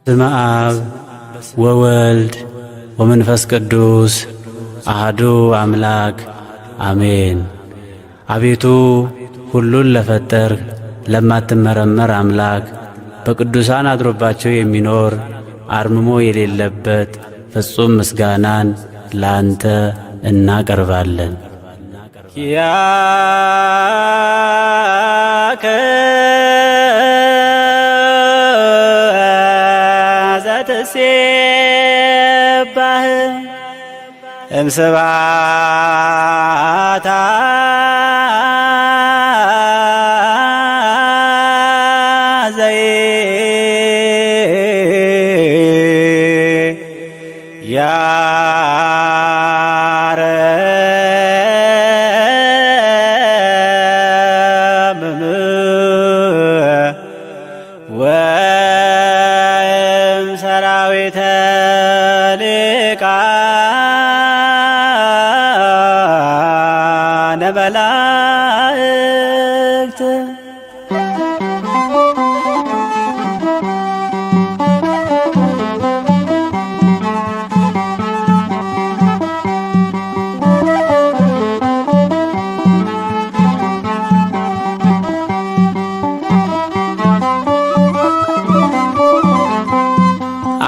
በስመ አብ ወወልድ ወመንፈስ ቅዱስ አሐዱ አምላክ አሜን። አቤቱ ሁሉን ለፈጠርህ ለማትመረመር አምላክ በቅዱሳን አድሮባቸው የሚኖር አርምሞ የሌለበት ፍጹም ምስጋናን ላንተ እናቀርባለን። ያከ ዘትሴባህ እምስብሐታ መላእክት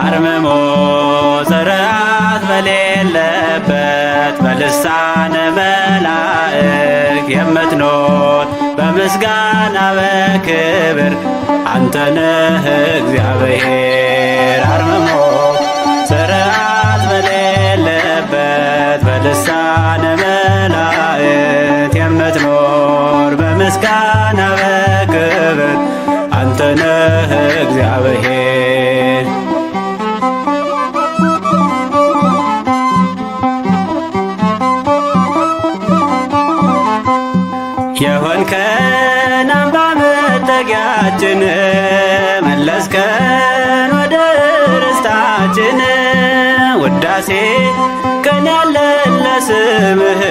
አርምሞ ጽርዓት በሌለበት በልሳነ መላእክ የምትኖር በምስጋና በክብር አንተነህ እግዚአብሔር። አርምሞ ጽርዓት በሌለበት በልሳነ መላእክ የምትኖር በምስጋና በክብር አንተነህ እግዚአብሔር። የሆንከን አምባ መጠጊያችን መለስከን ወደ ርስታችን ውዳሴ ቀን ያለን ለስምህ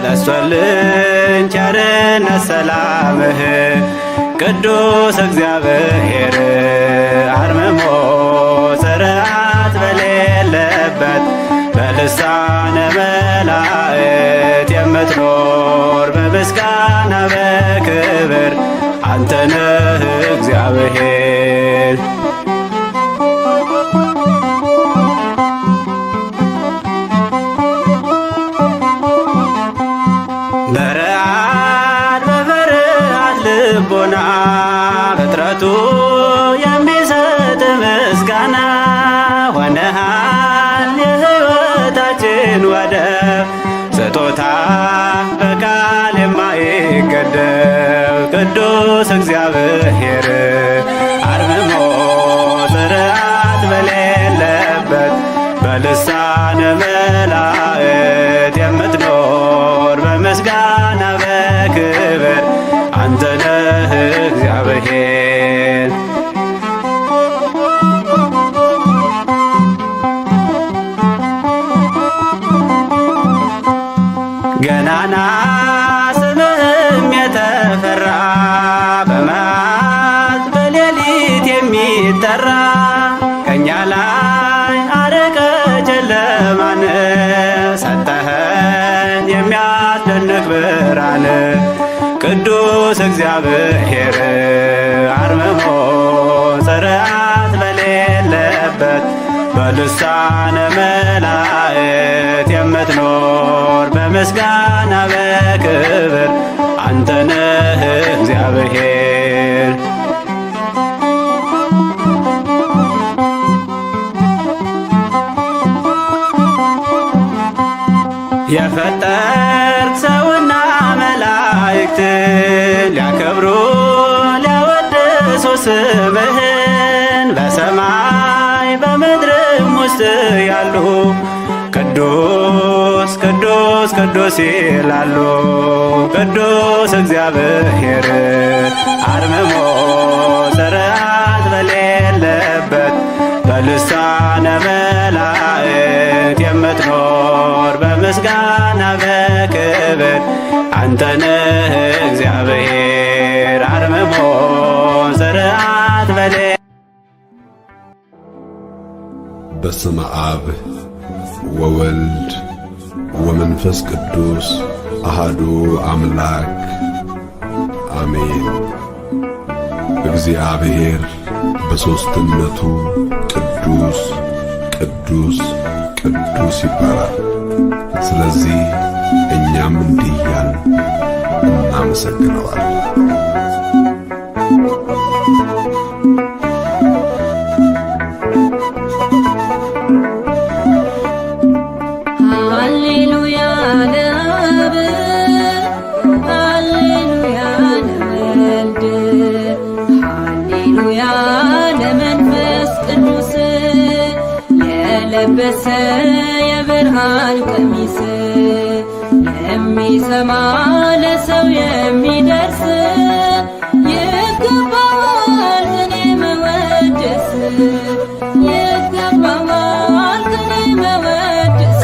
በስቶልን ቸርነት ሰላምህ ቅዱስ እግዚአብሔር። አርምሞ ጽርዓት በሌለበት በልሳነ መላእክት የምትኖር በምስጋና በክብር አንተነህ እግዚአብሔር። በረአድ በፍርሃት ልቦና ፍጥረቱ የሚሰጥ ምስጋና ሆነሃል የሕይወታችን ወደብ ስጦታ በቃል የማይገደብ ቅዱስ እግዚአብሔር። አርምሞ ጽርዓት በሌለበት በልሳነ መላእክት የምትኖር በምስጋና በክብር አንተነህ እግዚአብሔር። ገናና ስምህም የተፈራ በመዓልት በሌሊት የሚጠራ ከእኛ ላይ አርቀ ጨለማን ሰጠኸን የሚያስደንቅ ብርሃን ቅዱስ እግዚአብሔር። አርምሞ ጽርዓት በሌለበት በልሳነ መላእክት የምትኖር በምስጋና በክብር አንተነህ እግዚአብሔር። የፈጠርክ ሰውና መላእክት ሊያከብሩ ሊያወድሱ ስምህን በሰማይ በምድርም ውስጥ ያሉ ቅዱስ ቅዱስ ቅዱስ ይላሉ ቅዱስ እግዚአብሔር። አርምሞ ጽርዓት በሌለበት በልሳነ መላእክት የምትኖር በምስጋና በክብር አንተነህ እግዚአብሔር። አርምሞ ጽርዓት በሌለበት በስመ አብ ወወልድ ወመንፈስ ቅዱስ አሃዱ አምላክ አሜን። እግዚአብሔር በሦስትነቱ ቅዱስ ቅዱስ ቅዱስ ይባላል። ስለዚህ እኛም እንዲህ እያልን እናመሰግነዋለን። የለበሰ የብርሃን ቀሚስ የሚሰማ ለሰው የሚደርስ ይገባዋል ቅኔ መወደስ ይገባዋል ቅኔ መወደስ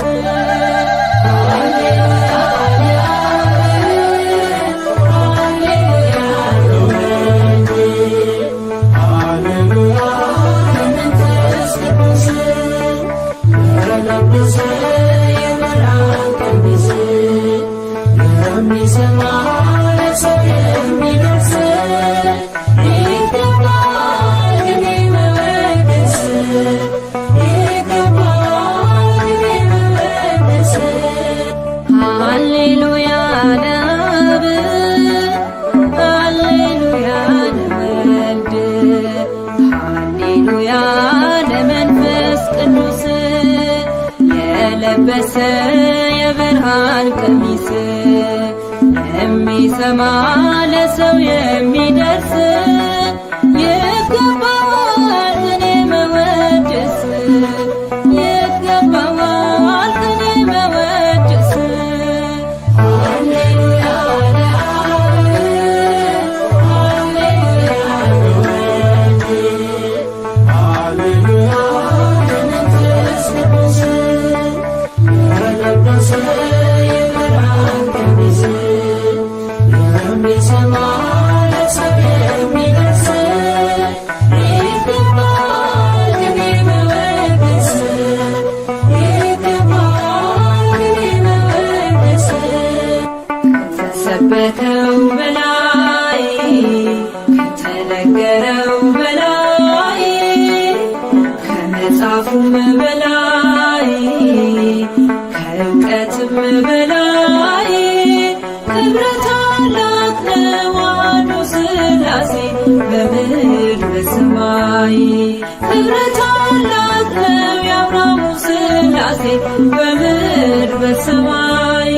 የለበሰ የብርሃን ቀሚስ የሚሰማ ለሰው የሚደርስ ይገባዋል ቅኔ መወደስ ይገባዋል ቅኔ መወደስ ሃሌሉያ ከተሰበከው በላይ ከተነገረው በላይ ከመጽሐፉም በላይ ከእውቀትም በላይ ክብረ ታላቅ ነው አንዱ ሥላሴ በምድር በሰማይ ክብረ ታላቅ ነው የአብርሃሙ ሥላሴ በምድር በሰማይ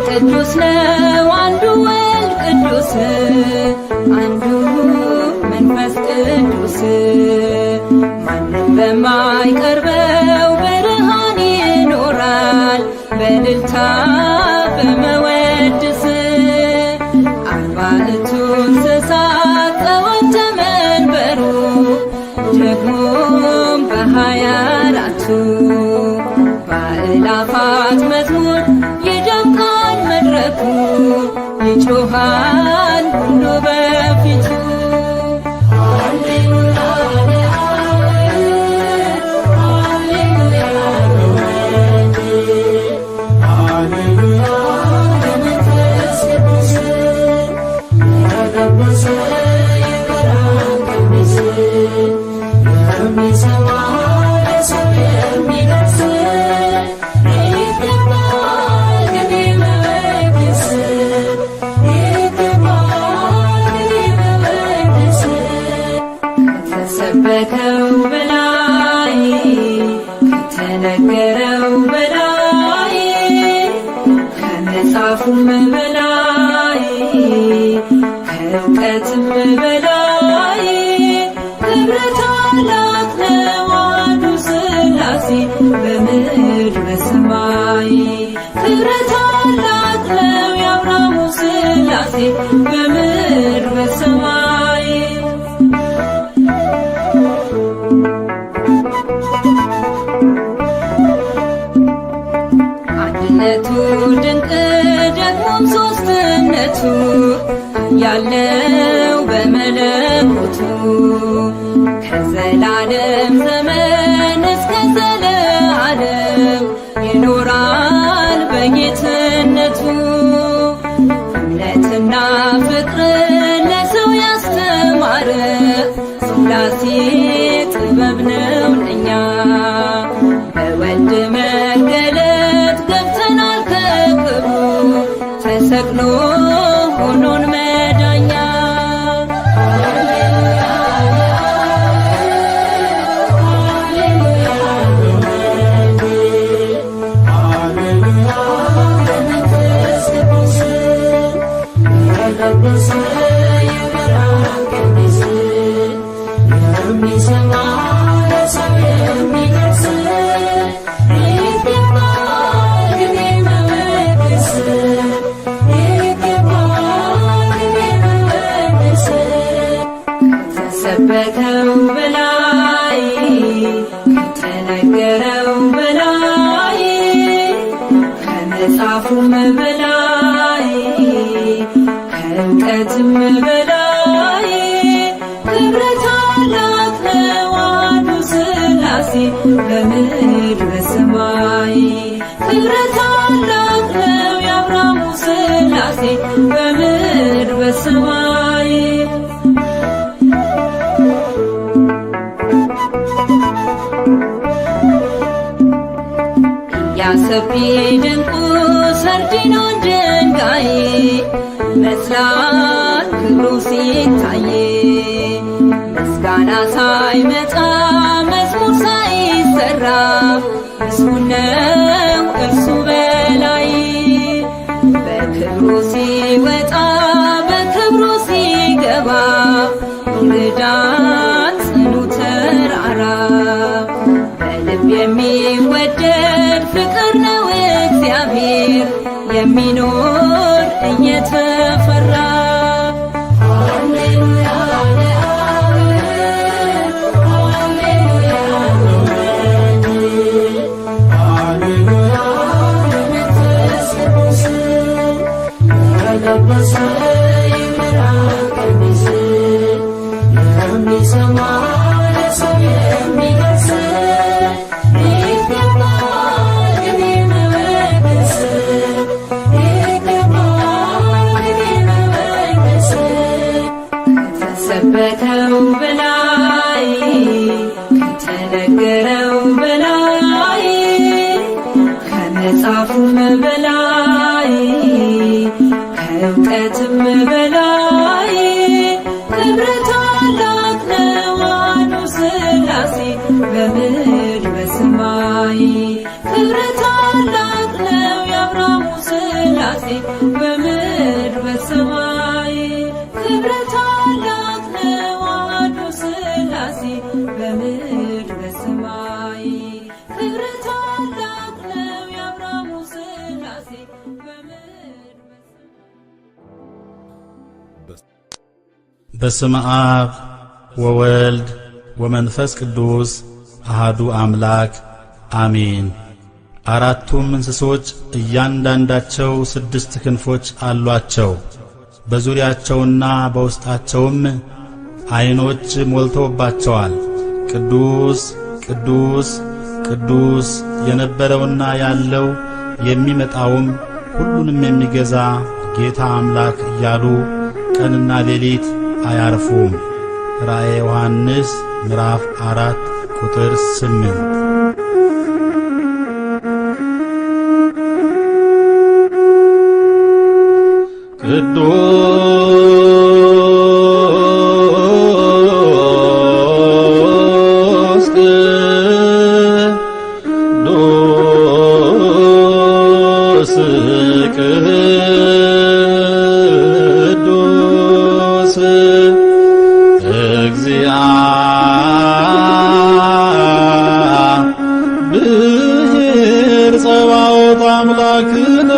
ቅዱስ ነው አንዱ ወልድ ቅዱስ አንዱ መንፈስ ቅዱስ ማንም በማይቀርበው ብርሃን ይኖራል በእልልታ በመወድስ አርባዕቱ እንስሳት ጸዋተ መንበሩ ደግሞም በሃያ አራቱ በአእላፋት መዝሙር ይደምቃል መድረኩ ይጮኻል ሁሉ በፊቱ ሃሌሉያ ሃሌሉያ ለመንፈስ ቅዱስ የለበሰ የብርሃን ቀሚስ የሚሰማ ለሰው የሚደርስ ከተሰበከው በላይ ከተነገረው በላይ ከመጽሐፉም በላይ ከእውቀትም በላይ ክብረ ታላቅ ነው አንዱ ሥላሴ በምድር በሰማይ ክብረ ታላቅ ነው የአብርሃሙ ሥላሴ በምድር በሰማይ አንድነቱ ድንቅ ደግሞም ሦስትነቱ ነው በመለኮቱ ከዘላለም ዘመን እስከ ዘለዓለም ይኖራል በጌትነቱ። እምነትና ፍቅርን ለሰው ያስተማረ ሥላሴ ጥበብ ነው ለኛ። በወልድ መገለጥ ገብተናል ከክብሩ ተሰቅሎ ሆኖን መዳኛ። ከተሰበከው በላይ ከተነገረው በላይ ከመጽሐፉም በላይ ከእውቀትም በላይ ክብረ ታላቅ ነው አንዱ ሥላሴ በምድር በሰማይ። ክብረ ታላቅ ነው የአብርሃሙ ሥላሴ በምድር በሰማይ። ያሰቢ ድንቁ ሰርዲኖን ድንጋይ መስላል ክብሩ ሲታይ ምስጋና ሳይመጣ መዝሙር ሳይሰራ ምስጉን ነው እርሱ በላይ። በክብሩ ሲወጣ በክብሩ ሲገባ ይርዳል ጽኑ ተራራ። በልብ የሚወደድ ፍቅር ነው እግዚአብሔር የሚኖር እየተፈራ። ሃሌሉያ ለአብ ሃሌሉያ ለወልድ ሃሌሉያ ለመንፈስ ቅዱስ የለበሰ የብርሃን ቀሚስ የሚሰማ ለሰው የሚገልጽ ከተሰበከው በላይ ከተነገረው በላይ ከመጽሐፉም በላይ ከእውቀትም በላይ ክብረ ታላቅ ነው አንዱ ሥላሴ በምድር በሰማይ። ክብረ ታላቅ ነው የአብርሃሙ ሥላሴ በምድር በሰማይ። ክብረ ታላቅ ነው አንዱ ሥላሴ በምድር በሰማይ። ክብረ ታላቅ ነው የአብርሃሙ ሥላሴ በምድር በስመ አብ ወወልድ ወመንፈስ ቅዱስ አሃዱ አምላክ አሜን። አራቱም እንስሶች እያንዳንዳቸው 6 ክንፎች አሏቸው። በዙሪያቸውና በውስጣቸውም ዓይኖች ሞልተውባቸዋል። ቅዱስ ቅዱስ ቅዱስ የነበረውና ያለው የሚመጣውም ሁሉንም የሚገዛ ጌታ አምላክ እያሉ ቀንና ሌሊት አያርፉም። ራእየ ዮሐንስ ምዕራፍ 4 ቁጥር 8። እግዚአብሔር ጸባኦት አምላክነ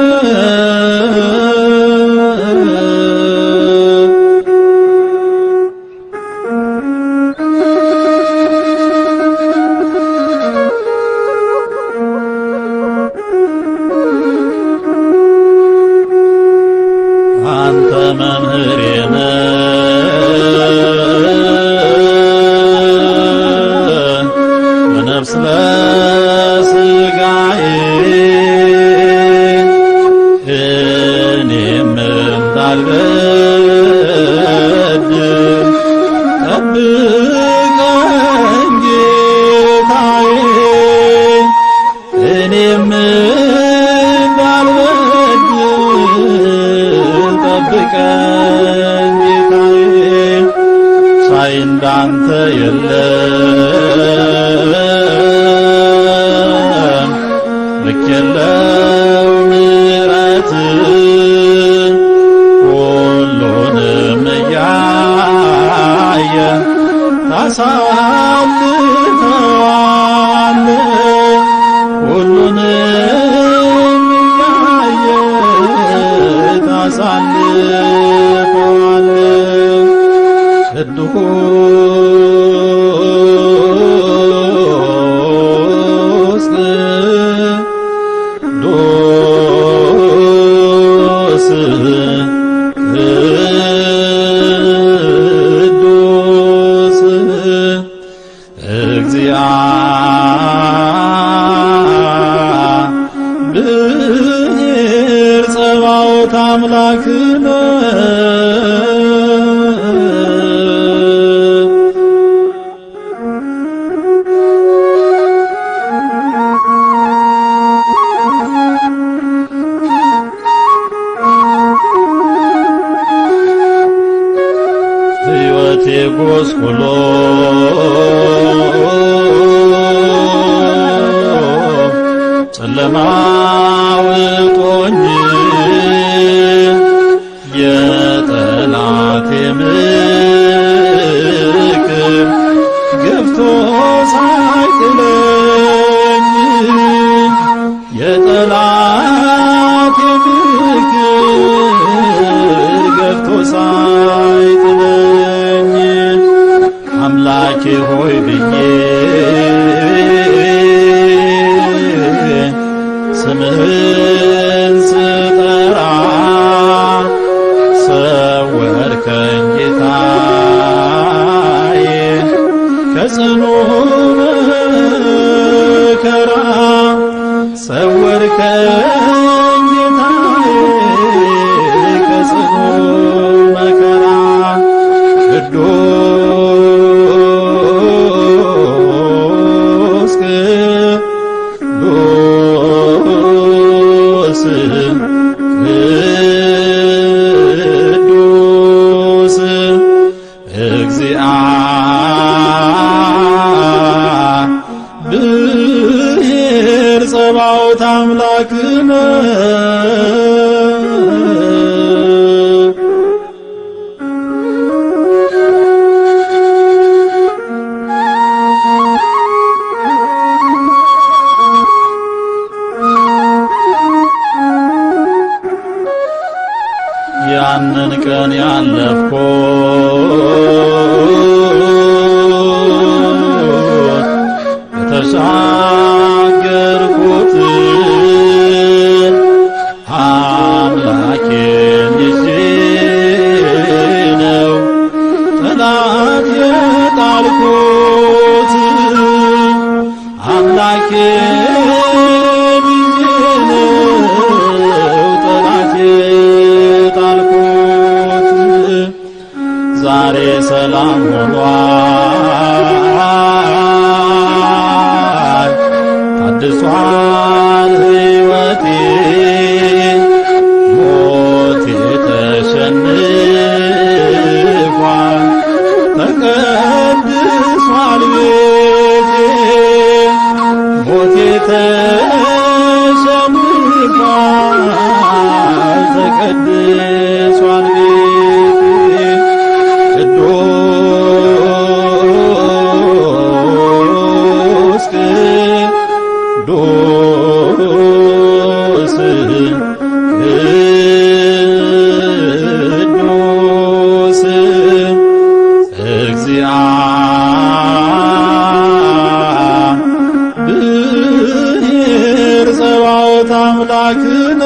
አንተ መምህሬነ ጠብቀኝ ጌታዬ እኔም እንዳልበድል ጠብቀኝ ጌታዬ ሳይ እንዳንተ የለም ልክ የለው ምሕረት ሁሉንም እያየ ታሳልፈዋለ ሁሉንም እያየ ታሳልፈዋለ ቅዱስ ቅዱስ ቅዱስ እግዚአብሔር ጸባኦት አምላክነ ሕይወቴ ጎስቁሎ ጨለማ ውጦኝ የጠላቴ ምክር ገፍቶ ሳይጥለኝ የጠላቴ ምክር ገፍቶ ሳይጥለኝ አምላኬ ሆይ ብዬ ስምህን ስጠራ ሰወርከኝ ጌታዬ ከጽኑ መከራ ሰወርከኝ ጌታዬ ከጽኑ መከራ ቅዱስ ቅዱስ ቅዱስ እግዚአብሔር ጸባኦት አምላክነ ያንን ቀን ያለፍኩት የተሻገርኩት አምላኬን ይዤ ነው ጠላት የጣልኩት አምላኬን ይዤ ነው ጠላት የጣልኩት ዛሬ ሰላም ሆኗል ታድሷል ሕይወቴ ሞቴ ተሸንፏል ተቀድሷል ቤቴ ሞቴ ተሸንፏል ተቀድሷል ቤቴ ቅዱስ ቅዱስ ቅዱስ እግዚአብሔር ጸባኦት አምላክነ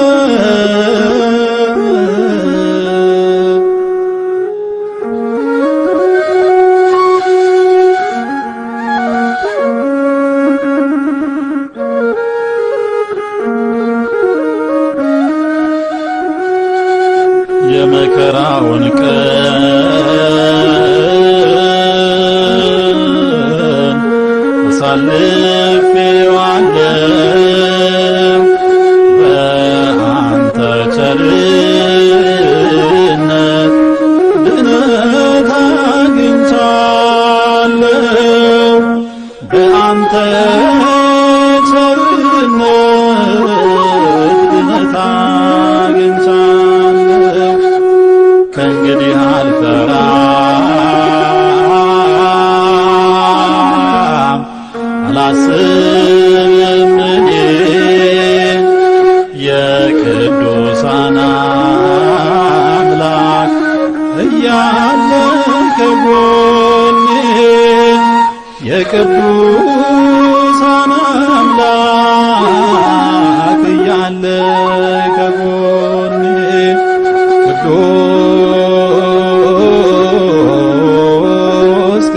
የመከራውን ቀን ከጎኔ የቅዱሳን አምላክ እያለ ከጎኔ ቅዱስ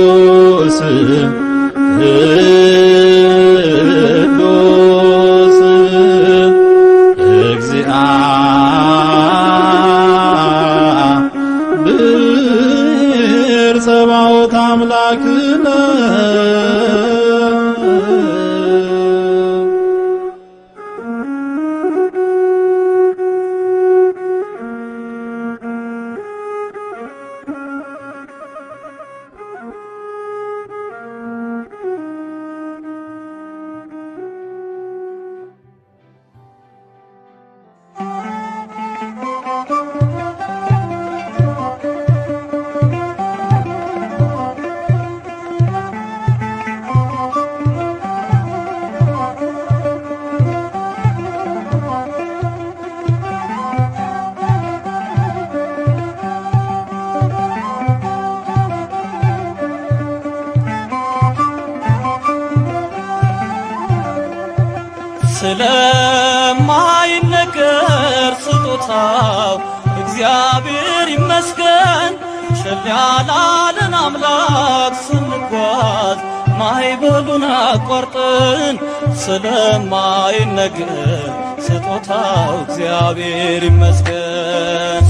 ቅዱስ ቅዱስ እግዚአብሔር ጸባኦት አምላክነ ስለማይነገር ስጦታው እግዚአብሔር ይመስገን። ቸል ያላለን አምላክ ስንጓዝ ማዕበሉን አቋርጠን። ስለማይነገር ስጦታው እግዚአብሔር ይመስገን።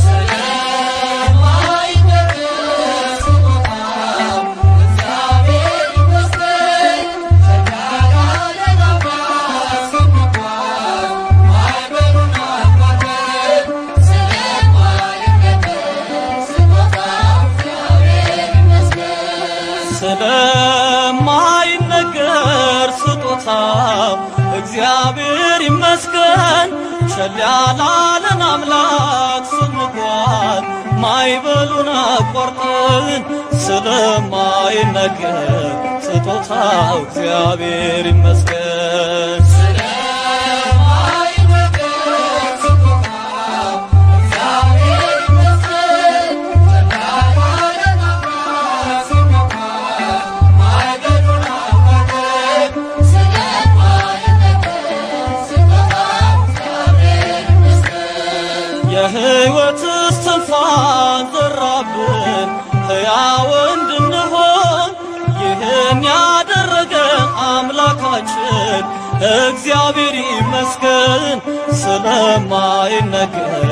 ስለማይነገር ስጦታው እግዚአብሔር ይመስገን። ቸል ያላለን አምላክ ስንጓዝ ማዕበሉን አቋርጠን። ስለማይነገር ስጦታው እግዚአብሔር ይመስገን። የሕይወት እስትንፋስ ዘራብን ሕያው እንድንሆን። ይህን ያደረገ አምላካችን እግዚአብሔር ይመስገን። ስለማይነገር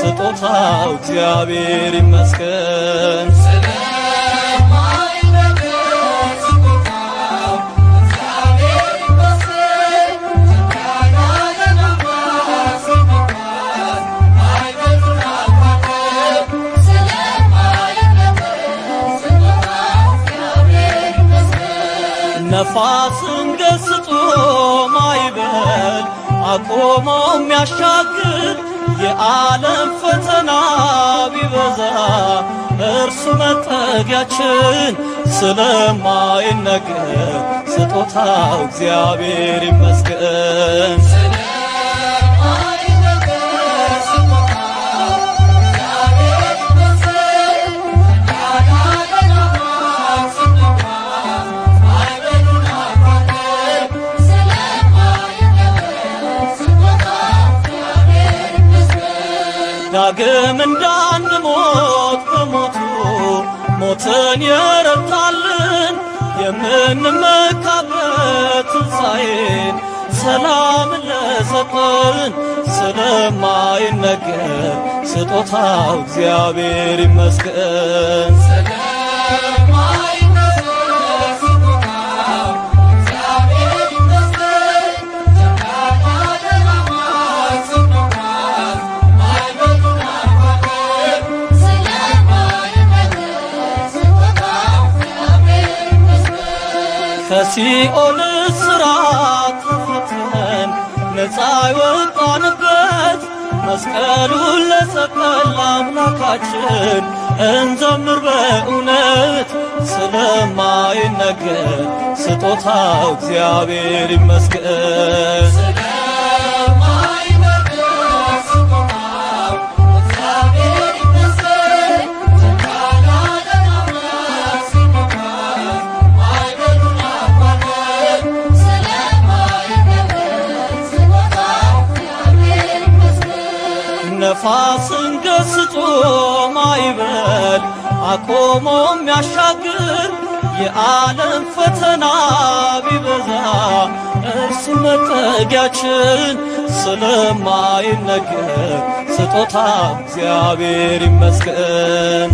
ስጦታው እግዚአብሔር ይመስገን። ነፋስን ገስጾ ማዕበል አቆሞ የሚያሻግር የዓለም ፈተና ቢበዛ እርሱ መጠጊያችን። ስለማይነገር ስጦታው እግዚአብሔር ይመስገን። ዳግም እንዳንሞት በሞቱ ሞትን የረታልን የምንመካበት ትንሣኤን ሰላምን ለሰጠን። ስለማይነገር ስጦታው እግዚአብሔር ይመስገን። ከሲኦል እስራት ተፈተን ነፃ የወጣንበት መስቀሉን ለሰቀል አምላካችን እንዘምር በእውነት። ስለማይነገር ስጦታው እግዚአብሔር ይመስገን። ስለማይነገር ስጦታው እግዚአብሔር ይመስገን። ማዕበል አቆሞ የሚያሻግር የዓለም ፈተና ቢበዛ እርሱ መጠጊያችን ስለማይነገር ስጦታ እግዚአብሔር ይመስገን።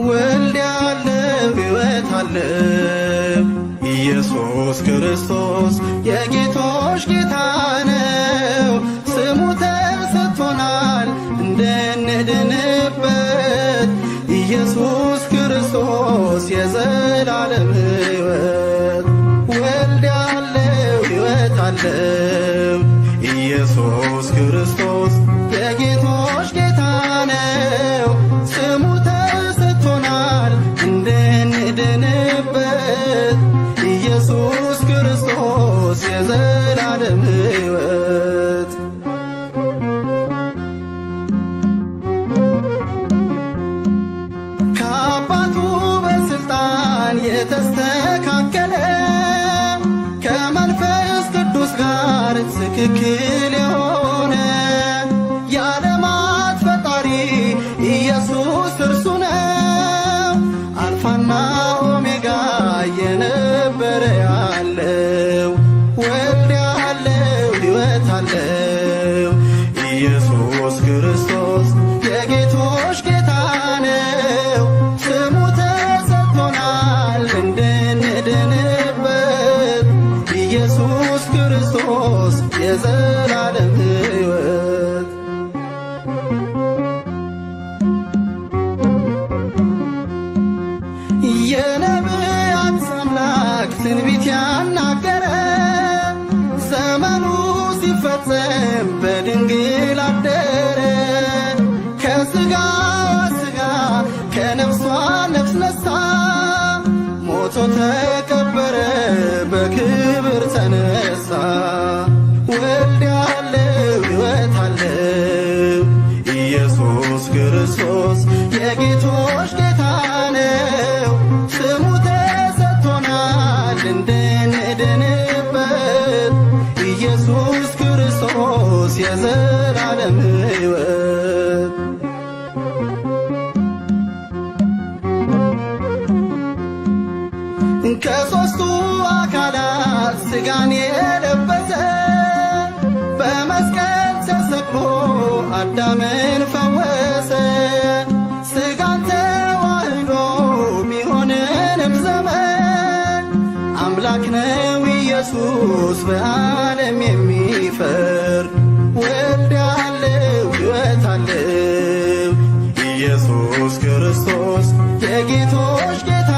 ወልድ ያለው ሕይወት አለው ኢየሱስ ክርስቶስ የጌቶች ጌታ ነው። ስሙ ተሰጥቶናል እንድንድንበት ኢየሱስ ክርስቶስ የዘላለም ሕይወት። ወልድ ያለው ሕይወት አለው ኢየሱስ ክርስቶስ የጌቶች ጌታ ነው። ስሙ እንድንድንበት ኢየሱስ ክርስቶስ የዘላለም ሕይወት። ከአባቱ በስልጣን የተስተካከለ ከመንፈስ ቅዱስ ጋር ትክክል የሆነ የዓለማት ፈጣሪ ኢየሱስ እርሱ ነው። አልፋና ኦሜጋ የነበረ ያለው ወልድ ያለው ሕይወት አለው ኢየሱስ ክርስቶስ የጌቶች ጌታ ነው። ስሙ ተሰጥቶናል እንድንድንበት ኢየሱስ ክርስቶስ የዘላለም ሕይወት። የነቢያት አምላክ ትንቢት ያናገረ ዘመኑ ሲፈጸም በድንግል አደረ። ከሥጋዋ ሥጋ ከነፍሷ ነፍስ ነሳ፣ ሞቶ ተቀበረ በክብር ተነሳ። ወልድ ያለው ሕይወት አለው ኢየሱስ ክርስቶስ የጌቶች ጌታ ነው። ስሙ ተሰጥቶናል እንድንድንበት ኢየሱስ ክርስቶስ የዘላለም ሕይወት። ከሦስቱ አካላት ሥጋን የለበሰ በመስቀል ተሰቅሎ አዳምን ፈወሰ። ሥጋን ተዋህዶ ቢሆንም ዘመን አምላክ ነው ኢየሱስ በዓለም የሚፈርድ። ወልድ ያለው ሕይወት አለው ኢየሱስ ክርስቶስ የጌቶች ጌታ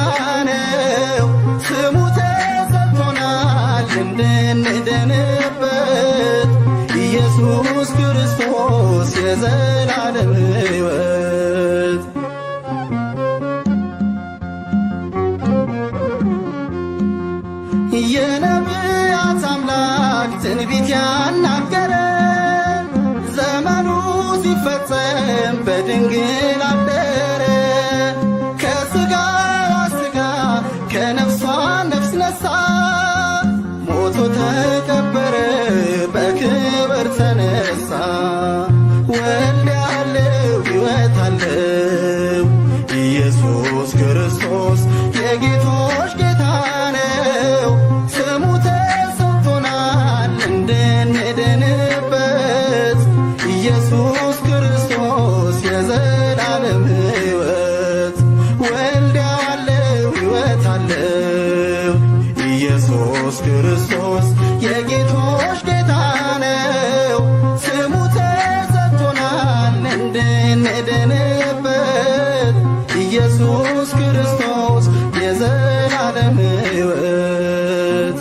ነው። ስሙ ተሰጥቶናል እንድንድንበት ኢየሱስ ክርስቶስ የዘላለም ሕይወት። የነቢያት አምላክ ትንቢት ያናገረ ዘመኑ ሲፈጸም በድንግል አደረ። ከሥጋዋ ሥጋ ከነፍሷ ነፍስ ነሳ፣ ሞቶ ተቀበረ በክብር ተነሳ። ወልድ ያለው ሕይወት አለው ኢየሱስ ክርስቶስ የጌቶች ጌታ ነው። ስሙ ተሰጥቶናል እንድንድንበት ኢየሱስ ክርስቶስ የዘላለም ኢየሱስ ክርስቶስ የጌቶች ጌታ ነው። ስሙ ተሰጥቶናል እንድንድንበት ኢየሱስ ክርስቶስ የዘላለም ሕይወት።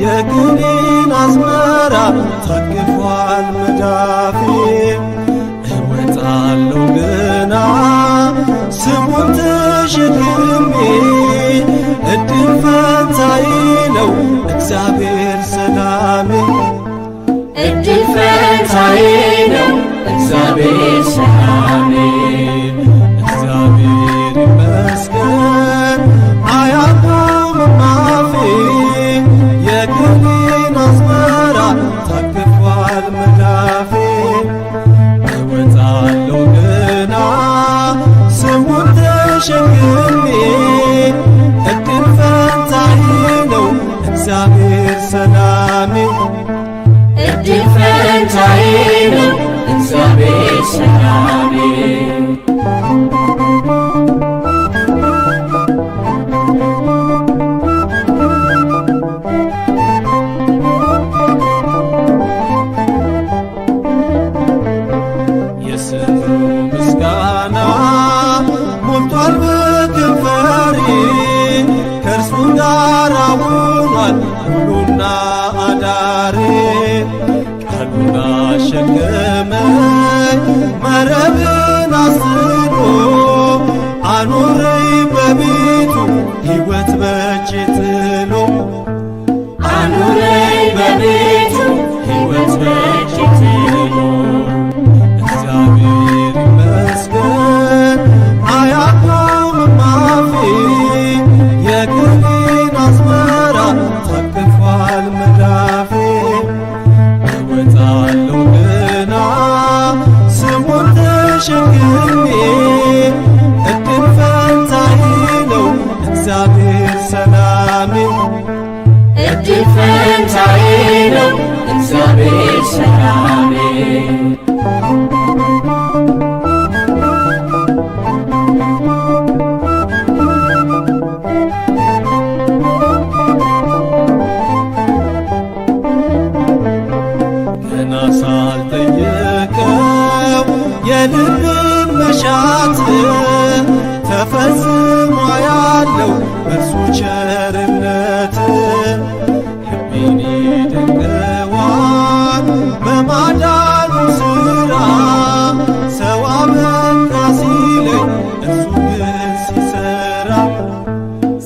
የግኔን አዝመራ ታቅፏል መዳፌ። እወጣለሁ ገና ስሙን ተሸክሜ እድል ፈንታዬ ነው እግዚአብሔር ሰላሜ። እድል ፈንታዬ ነው እግዚአብሔር ሰላሜ። እግዚአብሔር ይመስገን አያቆምም አፌ። የግኔን አዝመራ ታቅፏል መዳፌ። እወጣለሁ ገና ስሙን ተሸክሜ እድል ፈንታዬ ነው እግዚአብሔር ሰላሜ። እድል ፈንታዬ ነው እግዚአብሔር ሰላሜ። የስሙ ምስጋና ሞልቷል በከንፈሬ። ከእርሱ ጋር ሆኗል ሁሉና አዳሬ። ቃሉን አሸከመኝ መረብን አስሮ አኖረኝ በቤቱ ሕይወት በእጄ ጥሎ። አኑረኝ በቤቱ ሕይወት በእጄ ጥሎ። እግዚአብሔር ይመስገን አያቆምም አፌ። የግኔን አዝመራ ታቅፏል መዳፌ። እወጣለሁ ገና ስሙን ተሸክሜ እድል ፈንታዬ ነው እግዚአብሔር ሰላሜ። እድል ፈንታዬ ነው እግዚአብሔር ሰላሜ። ገና ሳልጠየቀው የልብን መሻት ተፈጽሞ ያለው በእርሱ ቸርነት። ልቤን ይደንቀዋል በማዳኑ ሥራ። ሰው አበቃ ሲለኝ እርሱ ግን ሲሠራ።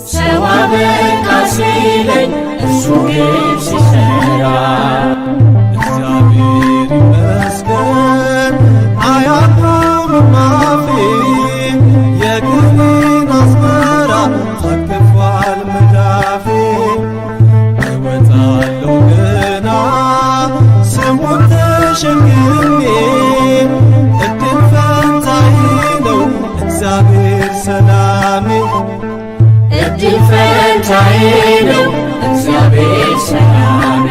ሰው አበቃ ሲለኝ እርሱ ግን ሲሠራ። እግዚአብሔር ይመስገን አያቆምም አፌ። የግኔን አዝመራ ታቅፏል መዳፌ። እወጣለሁ ገና ስሙን ተሸክሜ እድል ፈንታዬ ነው እግዚአብሔር ሰላሜ። እድል ፈንታዬ ነው እግዚአብሔር ሰላሜ።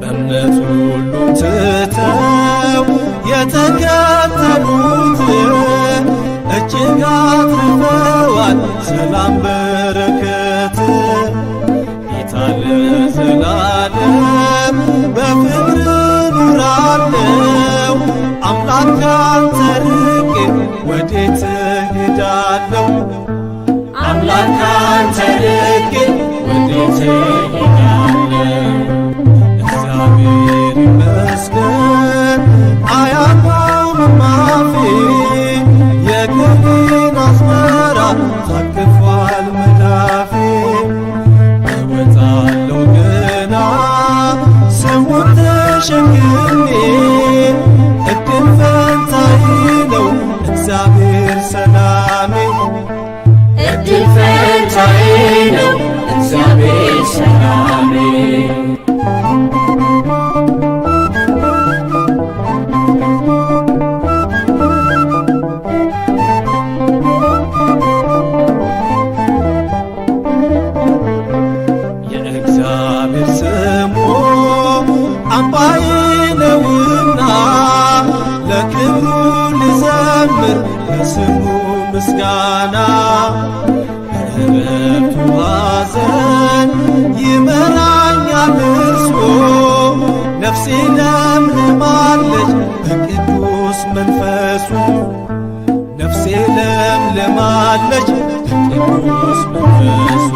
በእምነት ሁሉ ትተው የተከተሉት እጅግ አትርፈዋል ሰላም በረከት። ጌታ ለዘላለም በፍቅር ኑራለው አምላክ አምላክ ካንተ ርቄ ወዴት እሄዳለሁ? አምላክ ካንተ ርቄ ወዴት እሄዳለሁ? እግዚአብሔር ይመስገን አያማምም አፌ የግሌን አዝመራ ታቅፏል መዳፌ። እወጣለሁ ገና ስሙን ተሸክሜ እድል ፈንታዬ ነው እግዚአብሔር ሰላሜ። እድል ፈንታዬ ነው እግዚአብሔር ሰላሜ። የእግዚአብሔር ስሙ አምባዬ ነውና ለክብሩ ልዘምር ለስሙ ምስጋና። በዕረፍቱ ሐዘን ይመራኛል እርሱ ነፍሴ ለምልማለች በቅዱስ መንፈሱ። ነፍሴ ለምልማለች በቅዱስ መንፈሱ